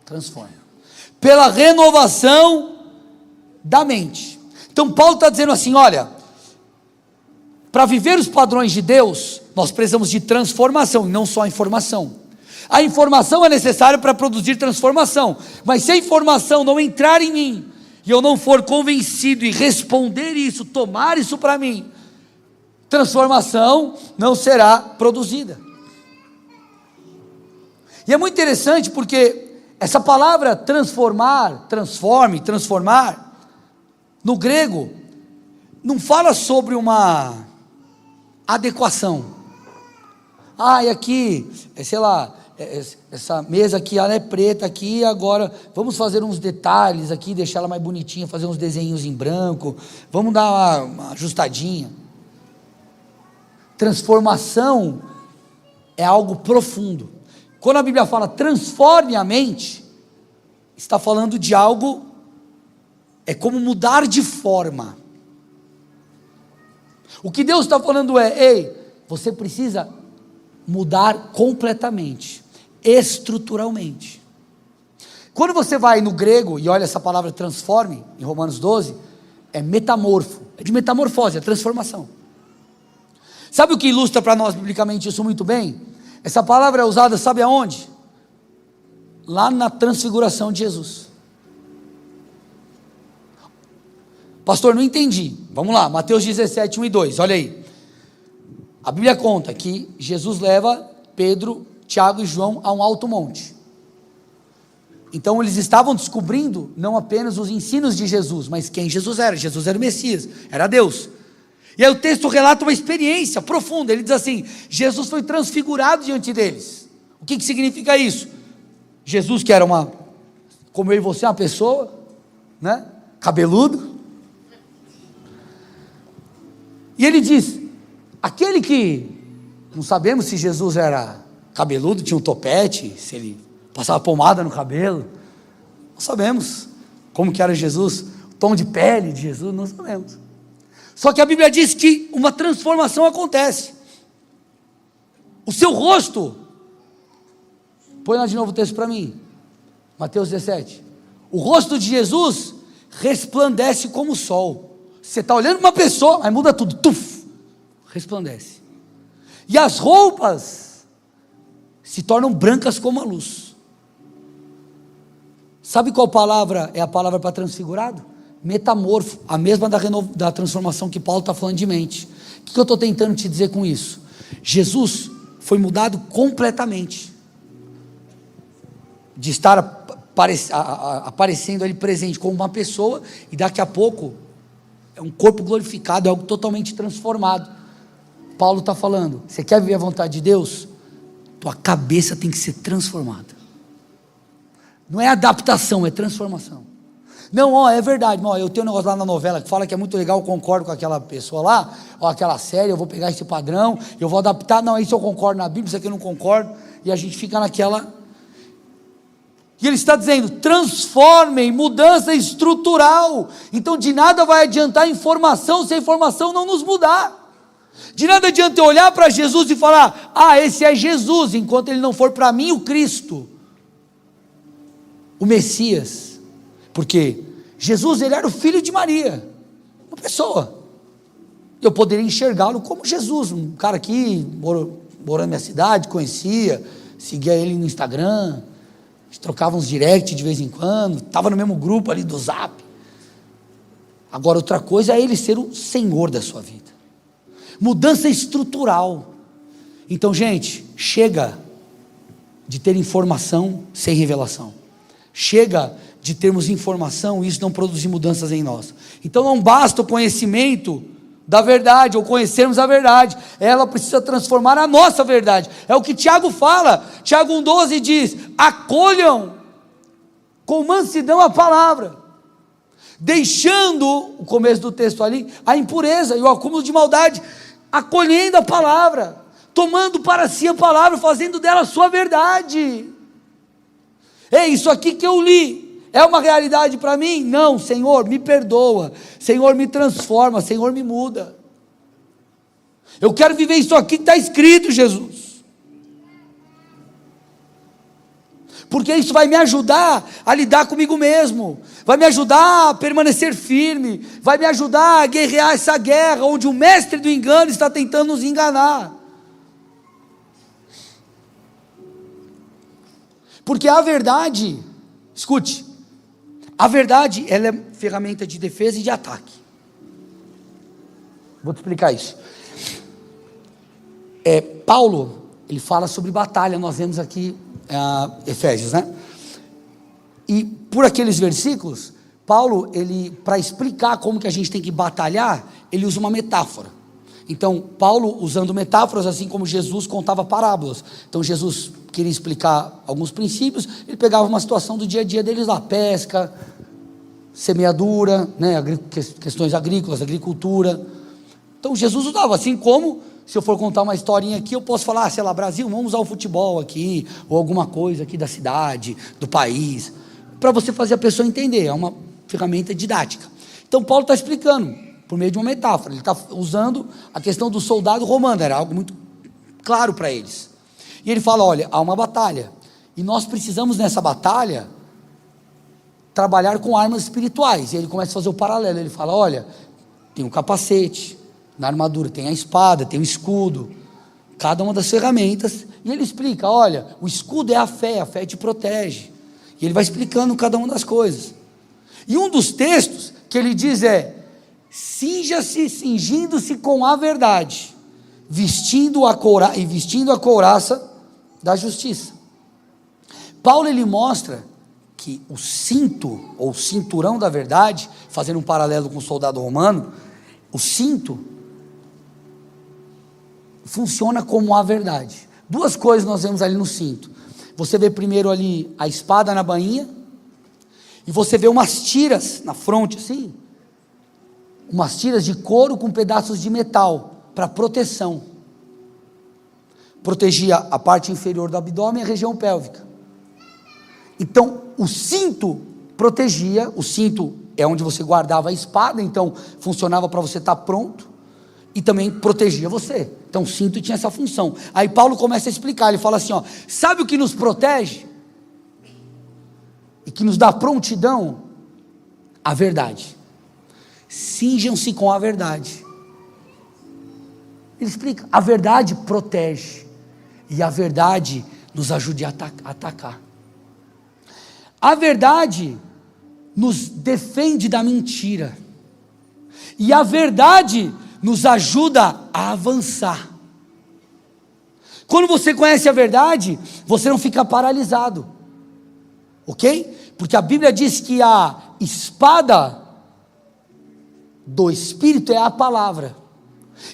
transforma, pela renovação da mente. Então Paulo está dizendo assim, olha, para viver os padrões de Deus, nós precisamos de transformação, e não só informação. A informação é necessária para produzir transformação, mas se a informação não entrar em mim, e eu não for convencido e responder isso, tomar isso para mim, transformação não será produzida. E é muito interessante porque essa palavra transformar, no grego, não fala sobre uma adequação. E aqui, sei lá, essa mesa aqui, ela é preta aqui, agora vamos fazer uns detalhes aqui, deixar ela mais bonitinha, fazer uns desenhos em branco, vamos dar uma ajustadinha. Transformação é algo profundo. Quando a Bíblia fala transforme a mente, está falando de algo, é como mudar de forma. O que Deus está falando ei, você precisa mudar completamente, estruturalmente. Quando você vai no grego e olha essa palavra transforme, em Romanos 12, é metamorfo, é de metamorfose, é transformação. Sabe o que ilustra para nós biblicamente isso muito bem? Essa palavra é usada, sabe aonde? Lá na transfiguração de Jesus. Pastor, não entendi. Vamos lá, Mateus 17, 1 e 2, olha aí. A Bíblia conta que Jesus leva Pedro, Tiago e João a um alto monte. Então eles estavam descobrindo não apenas os ensinos de Jesus, mas quem Jesus era. Jesus era o Messias, era Deus. E aí o texto relata uma experiência profunda. Ele diz assim, Jesus foi transfigurado diante deles. O que significa isso? Jesus, que era como eu e você, uma pessoa, né, cabeludo. E ele diz, aquele que, não sabemos se Jesus era cabeludo, tinha um topete, se ele passava pomada no cabelo, não sabemos como que era Jesus, o tom de pele de Jesus, não sabemos. Só que a Bíblia diz que uma transformação acontece. O seu rosto, põe lá de novo o texto para mim, Mateus 17, o rosto de Jesus resplandece como o sol, Você está olhando para uma pessoa, aí muda tudo, tuf, resplandece. E as roupas se tornam brancas como a luz. Sabe qual palavra é a palavra para transfigurado? Metamorfo, a mesma da transformação que Paulo está falando de mente. O que eu estou tentando te dizer com isso? Jesus foi mudado completamente, de estar aparecendo ali presente como uma pessoa, e daqui a pouco é um corpo glorificado, é algo totalmente transformado. Paulo está falando, você quer viver a vontade de Deus? Tua cabeça tem que ser transformada. Não é adaptação, é transformação. Não, é verdade, eu tenho um negócio lá na novela que fala que é muito legal, eu concordo com aquela pessoa lá, aquela série, eu vou pegar esse padrão, eu vou adaptar, não, isso eu concordo na Bíblia, isso aqui eu não concordo, e a gente fica naquela. E ele está dizendo, transformem, mudança estrutural. Então de nada vai adiantar informação, se a informação não nos mudar. De nada adianta eu olhar para Jesus e falar, esse é Jesus, enquanto ele não for para mim o Cristo, o Messias. Porque Jesus, ele era o filho de Maria, uma pessoa. Eu poderia enxergá-lo como Jesus, um cara que morou na minha cidade, conhecia, seguia ele no Instagram, a gente trocava uns direct de vez em quando, estava no mesmo grupo ali do Zap. Agora outra coisa é ele ser o Senhor da sua vida. Mudança estrutural. Então, gente, chega de ter informação sem revelação. Chega de termos informação e isso não produzir mudanças em nós. Então não basta o conhecimento da verdade, ou conhecermos a verdade, ela precisa transformar a nossa verdade. É o que Tiago fala, Tiago 1,12 diz, acolham com mansidão a palavra, deixando, o começo do texto ali, a impureza e o acúmulo de maldade, acolhendo a palavra, tomando para si a palavra, fazendo dela a sua verdade. Isso aqui que eu li, é uma realidade para mim? Não, Senhor, me perdoa, Senhor, me transforma, Senhor, me muda. Eu quero viver isso aqui que está escrito, Jesus. Porque isso vai me ajudar a lidar comigo mesmo, vai me ajudar a permanecer firme, vai me ajudar a guerrear essa guerra, onde o mestre do engano está tentando nos enganar. Porque a verdade, escute, a verdade, ela é ferramenta de defesa e de ataque. Vou te explicar isso. Paulo, ele fala sobre batalha, nós vemos aqui Efésios, né? E por aqueles versículos, Paulo, ele, para explicar como que a gente tem que batalhar, ele usa uma metáfora. Então, Paulo, usando metáforas, assim como Jesus contava parábolas. Então, Jesus queria explicar alguns princípios, ele pegava uma situação do dia a dia deles lá, pesca, semeadura, né, questões agrícolas, agricultura. Então, Jesus usava, assim como, se eu for contar uma historinha aqui, eu posso falar, sei lá, Brasil, vamos usar o futebol aqui, ou alguma coisa aqui da cidade, do país, para você fazer a pessoa entender, é uma ferramenta didática. Então, Paulo está explicando, por meio de uma metáfora, ele está usando a questão do soldado romano, era algo muito claro para eles. E ele fala, olha, há uma batalha, e nós precisamos nessa batalha, trabalhar com armas espirituais. E ele começa a fazer o paralelo, ele fala, olha, tem o capacete, na armadura tem a espada, tem o escudo, cada uma das ferramentas, e ele explica, olha, o escudo é a fé te protege, e ele vai explicando cada uma das coisas. E um dos textos que ele diz cingindo-se com a verdade, vestindo a couraça da justiça. Paulo, ele mostra que o cinto, ou cinturão da verdade, fazendo um paralelo com o soldado romano, o cinto funciona como a verdade. Duas coisas nós vemos ali no cinto. Você vê primeiro ali a espada na bainha, e você vê umas tiras na fronte assim, umas tiras de couro com pedaços de metal, para proteção. Protegia a parte inferior do abdômen e a região pélvica. Então, o cinto protegia, o cinto é onde você guardava a espada, então funcionava para você estar pronto, e também protegia você. Então o cinto tinha essa função. Aí Paulo começa a explicar, ele fala assim, sabe o que nos protege? E que nos dá prontidão? A verdade. cinjam-se com a verdade. Ele explica, a verdade protege, e a verdade nos ajuda a atacar. A verdade nos defende da mentira, e a verdade nos ajuda a avançar. Quando você conhece a verdade, você não fica paralisado, ok? Porque a Bíblia diz que a espada do Espírito é a palavra.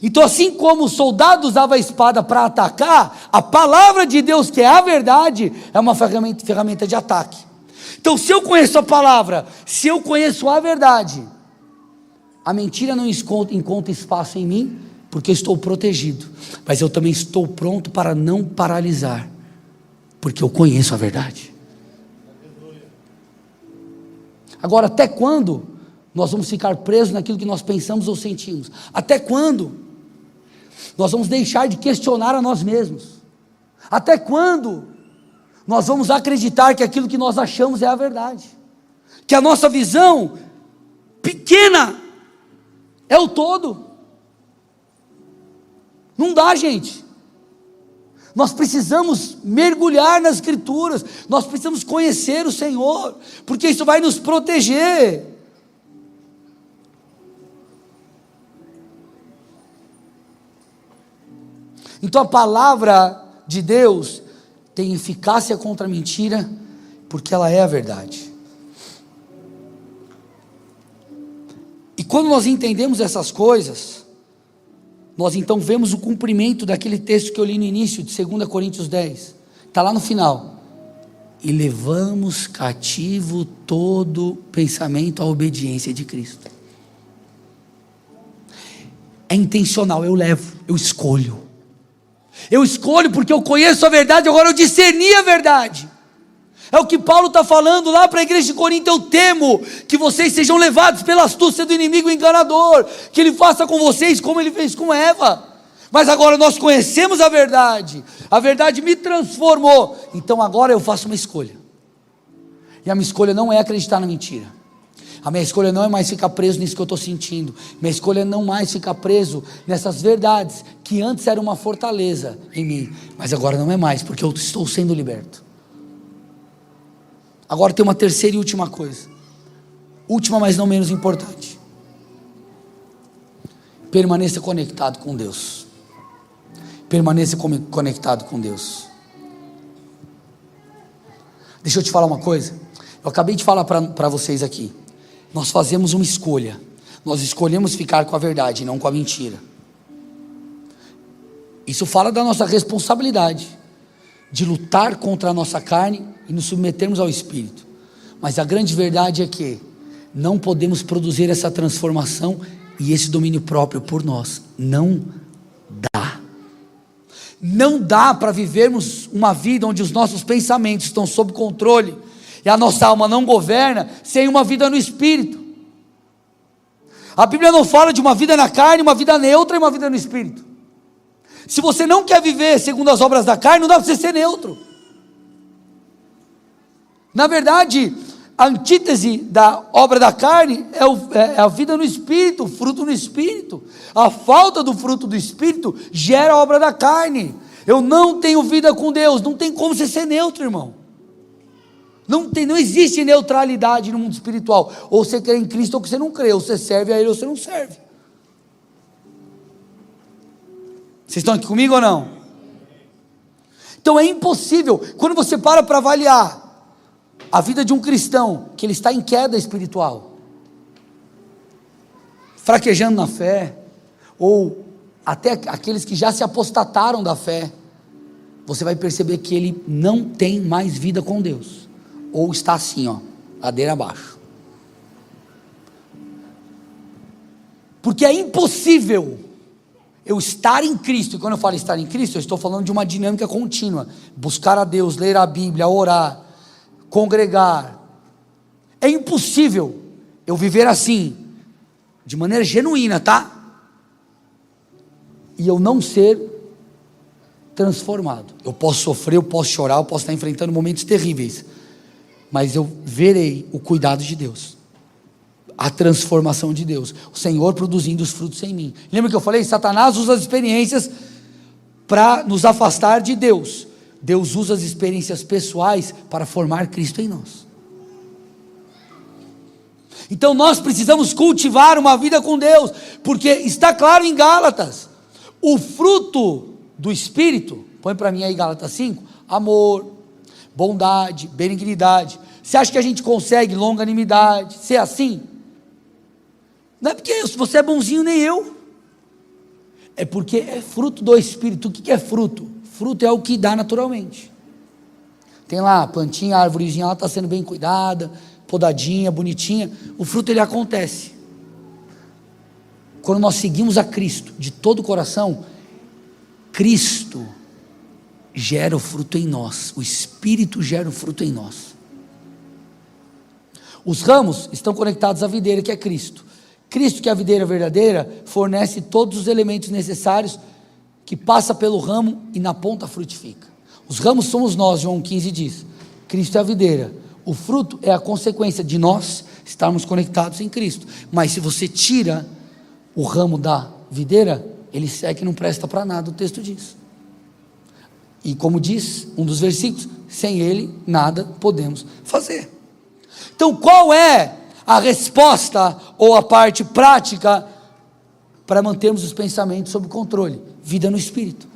Então, assim como o soldado usava a espada para atacar, a palavra de Deus, que é a verdade, é uma ferramenta de ataque. Então, se eu conheço a palavra, se eu conheço a verdade, a mentira não encontra espaço em mim, porque eu estou protegido, mas eu também estou pronto para não paralisar, porque eu conheço a verdade. Agora, até quando nós vamos ficar presos naquilo que nós pensamos ou sentimos? Até quando nós vamos deixar de questionar a nós mesmos? Até quando nós vamos acreditar que aquilo que nós achamos é a verdade? Que a nossa visão pequena é o todo? Não dá, gente. Nós precisamos mergulhar nas Escrituras, nós precisamos conhecer o Senhor, porque isso vai nos proteger. Então a palavra de Deus tem eficácia contra a mentira, porque ela é a verdade. E quando nós entendemos essas coisas, nós então vemos o cumprimento daquele texto que eu li no início, de 2 Coríntios 10, está lá no final. E levamos cativo todo pensamento à obediência de Cristo. É intencional, eu levo, eu escolho. Eu escolho porque eu conheço a verdade, agora eu discerni a verdade. É o que Paulo está falando lá para a igreja de Corinto. Eu temo que vocês sejam levados pela astúcia do inimigo enganador, que ele faça com vocês como ele fez com Eva. Mas agora nós conhecemos a verdade me transformou, então agora eu faço uma escolha, e a minha escolha não é acreditar na mentira, a minha escolha não é mais ficar preso nisso que eu estou sentindo, minha escolha é não mais ficar preso nessas verdades, que antes era uma fortaleza em mim, mas agora não é mais, porque eu estou sendo liberto. Agora tem uma terceira e última coisa, última mas não menos importante: permaneça conectado com Deus. Permaneça conectado com Deus. Deixa eu te falar uma coisa, eu acabei de falar para vocês aqui, nós fazemos uma escolha, nós escolhemos ficar com a verdade, não com a mentira. Isso fala da nossa responsabilidade, de lutar contra a nossa carne e nos submetermos ao Espírito, mas a grande verdade é que não podemos produzir essa transformação e esse domínio próprio por nós, não dá para vivermos uma vida onde os nossos pensamentos estão sob controle e a nossa alma não governa, sem uma vida no Espírito. A Bíblia não fala de uma vida na carne, uma vida neutra e uma vida no Espírito. Se você não quer viver segundo as obras da carne, não dá para você ser neutro. Na verdade, a antítese da obra da carne é a vida no Espírito, o fruto no Espírito. A falta do fruto do Espírito gera a obra da carne. Eu não tenho vida com Deus, não tem como você ser neutro, irmão. Não existe neutralidade no mundo espiritual. Ou você crê em Cristo ou você não crê, ou você serve a Ele ou você não serve. Vocês estão aqui comigo ou não? Então é impossível, quando você para avaliar a vida de um cristão, que ele está em queda espiritual, fraquejando na fé, ou até aqueles que já se apostataram da fé, você vai perceber que ele não tem mais vida com Deus, ou está assim, ladeira abaixo, porque é impossível eu estar em Cristo. E quando eu falo estar em Cristo, eu estou falando de uma dinâmica contínua, buscar a Deus, ler a Bíblia, orar, congregar. É impossível eu viver assim, de maneira genuína, tá? E eu não ser transformado. Eu posso sofrer, eu posso chorar, eu posso estar enfrentando momentos terríveis, mas eu verei o cuidado de Deus. a transformação de Deus, o Senhor produzindo os frutos em mim. Lembra que eu falei? Satanás usa as experiências para nos afastar de Deus. Deus usa as experiências pessoais para formar Cristo em nós. Então nós precisamos cultivar uma vida com Deus, porque está claro em Gálatas, o fruto do Espírito, põe para mim aí Gálatas 5, amor, bondade, benignidade. Você acha que a gente consegue longanimidade, ser assim? Não é porque você é bonzinho nem eu, é porque é fruto do Espírito. O que é fruto? Fruto é o que dá naturalmente. Tem lá a plantinha, a árvorezinha, ela está sendo bem cuidada, podadinha, bonitinha. O fruto ele acontece quando nós seguimos a Cristo de todo o coração. Cristo gera o fruto em nós, o Espírito gera o fruto em nós. Os ramos estão conectados à videira, que é Cristo. Cristo, que é a videira verdadeira, fornece todos os elementos necessários, que passa pelo ramo e na ponta frutifica. Os ramos somos nós, João 15 diz. Cristo é a videira. O fruto é a consequência de nós estarmos conectados em Cristo. Mas se você tira o ramo da videira, ele seca e não presta para nada, o texto diz. E como diz um dos versículos, sem ele nada podemos fazer. Então qual é a resposta ou a parte prática para mantermos os pensamentos sob controle? Vida no Espírito.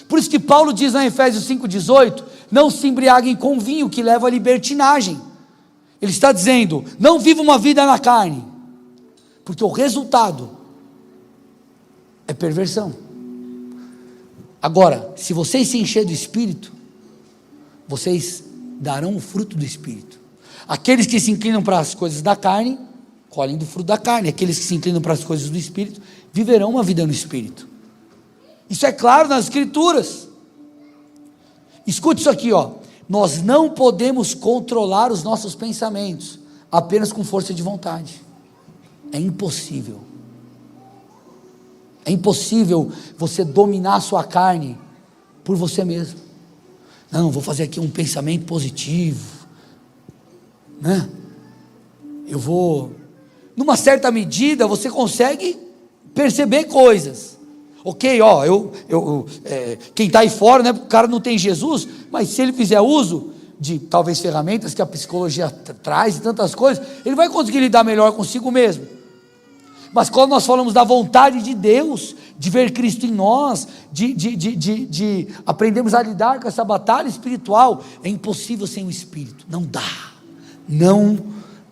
Por isso que Paulo diz em Efésios 5,18, não se embriaguem com vinho que leva à libertinagem. Ele está dizendo, não viva uma vida na carne, porque o resultado é perversão. Agora, se vocês se encher do Espírito, vocês darão o fruto do Espírito. Aqueles que se inclinam para as coisas da carne, colhem do fruto da carne. Aqueles que se inclinam para as coisas do Espírito, viverão uma vida no Espírito. Isso é claro nas Escrituras. Escute isso aqui, ó. Nós não podemos controlar os nossos pensamentos apenas com força de vontade. É impossível. É impossível você dominar a sua carne por você mesmo. Não, vou fazer aqui um pensamento positivo, né? Eu vou, numa certa medida, você consegue perceber coisas. Ok, ó, quem está aí fora, né, o cara não tem Jesus, mas se ele fizer uso de talvez ferramentas que a psicologia traz e tantas coisas, ele vai conseguir lidar melhor consigo mesmo. Mas quando nós falamos da vontade de Deus, de ver Cristo em nós, de aprendermos a lidar com essa batalha espiritual, é impossível sem o Espírito. Não dá, não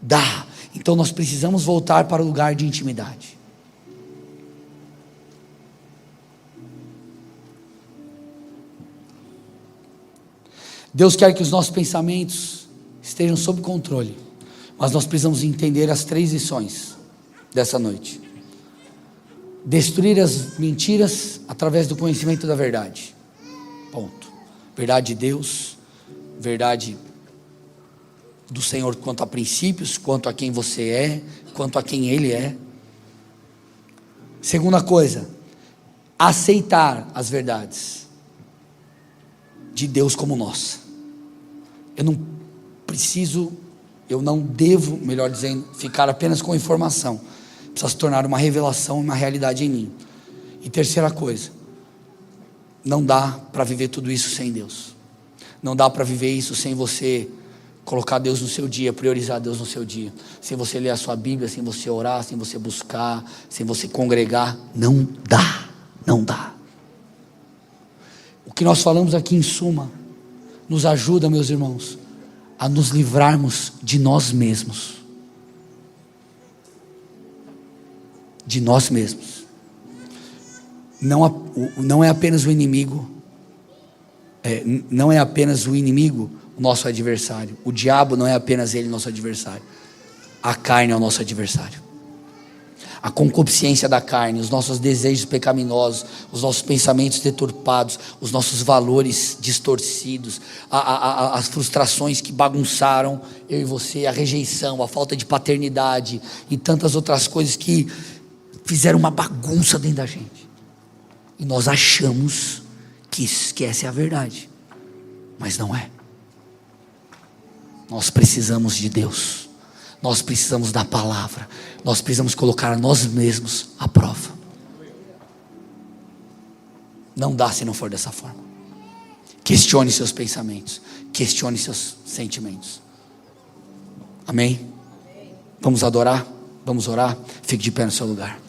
dá. Então nós precisamos voltar para o lugar de intimidade. Deus quer que os nossos pensamentos estejam sob controle, mas nós precisamos entender as 3 lições dessa noite. Destruir as mentiras através do conhecimento da verdade. Ponto. Verdade de Deus, verdade do Senhor quanto a princípios, quanto a quem você é, quanto a quem Ele é. Segunda coisa, aceitar as verdades de Deus como nossa. Eu não devo, melhor dizendo, ficar apenas com informação. Precisa se tornar uma revelação, uma realidade em mim. E terceira coisa, não dá para viver tudo isso sem Deus. Não dá para viver isso sem você colocar Deus no seu dia, priorizar Deus no seu dia. Sem você ler a sua Bíblia, sem você orar, sem você buscar, sem você congregar. Não dá, não dá. O que nós falamos aqui em suma, nos ajuda, meus irmãos, a nos livrarmos de nós mesmos. De nós mesmos. Não é apenas o inimigo, não é apenas o inimigo o nosso adversário. O diabo não é apenas ele nosso adversário. A carne é o nosso adversário. A concupiscência da carne, os nossos desejos pecaminosos, os nossos pensamentos deturpados, os nossos valores distorcidos, as frustrações que bagunçaram eu e você, a rejeição, a falta de paternidade e tantas outras coisas que fizeram uma bagunça dentro da gente. E nós achamos que essa é a verdade, mas não é. Nós precisamos de Deus. Nós precisamos da palavra. Nós precisamos colocar nós mesmos à prova. Não dá se não for dessa forma. Questione seus pensamentos. Questione seus sentimentos. Amém? Vamos adorar? Vamos orar? Fique de pé no seu lugar.